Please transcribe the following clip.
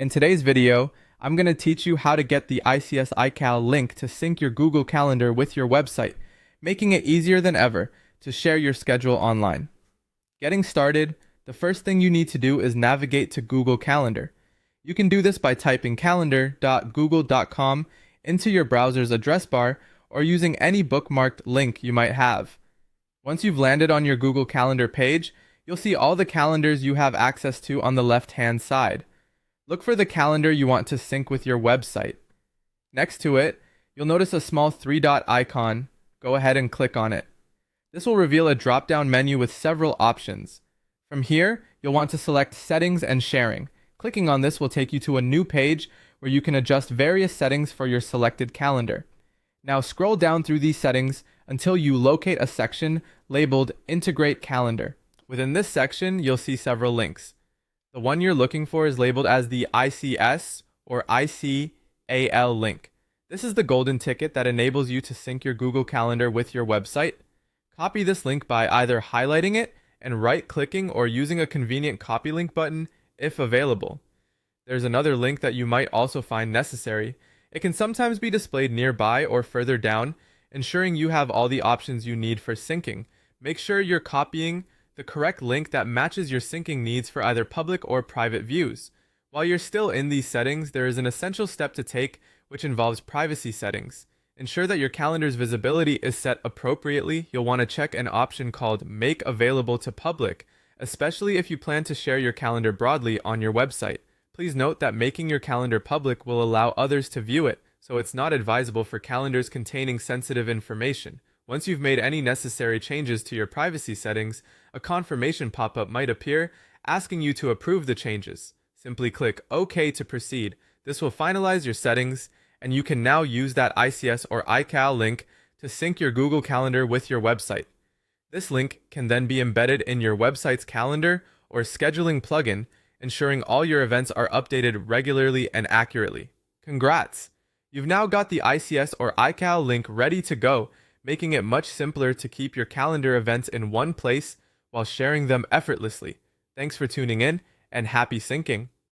In today's video, I'm going to teach you how to get the ICS iCal link to sync your Google Calendar with your website, making it easier than ever to share your schedule online. Getting started, the first thing you need to do is navigate to Google Calendar. You can do this by typing calendar.google.com into your browser's address bar or using any bookmarked link you might have. Once you've landed on your Google Calendar page, you'll see all the calendars you have access to on the left-hand side. Look for the calendar you want to sync with your website. Next to it, you'll notice a small three-dot icon. Go ahead and click on it. This will reveal a drop-down menu with several options. From here, you'll want to select Settings and Sharing. Clicking on this will take you to a new page where you can adjust various settings for your selected calendar. Now scroll down through these settings until you locate a section labeled Integrate Calendar. Within this section, you'll see several links. The one you're looking for is labeled as the ICS or iCal link. This is the golden ticket that enables you to sync your Google Calendar with your website. Copy this link by either highlighting it and right-clicking or using a convenient copy link button if available. There's another link that you might also find necessary. It can sometimes be displayed nearby or further down, ensuring you have all the options you need for syncing. Make sure you're copying the correct link that matches your syncing needs for either public or private views. While you're still in these settings, there is an essential step to take, which involves privacy settings. Ensure that your calendar's visibility is set appropriately. You'll want to check an option called Make Available to Public, especially if you plan to share your calendar broadly on your website. Please note that making your calendar public will allow others to view it, so it's not advisable for calendars containing sensitive information. Once you've made any necessary changes to your privacy settings, a confirmation pop-up might appear asking you to approve the changes. Simply click OK to proceed. This will finalize your settings, and you can now use that ICS or iCal link to sync your Google Calendar with your website. This link can then be embedded in your website's calendar or scheduling plugin, ensuring all your events are updated regularly and accurately. Congrats! You've now got the ICS or iCal link ready to go, making it much simpler to keep your calendar events in one place while sharing them effortlessly. Thanks for tuning in, and happy syncing!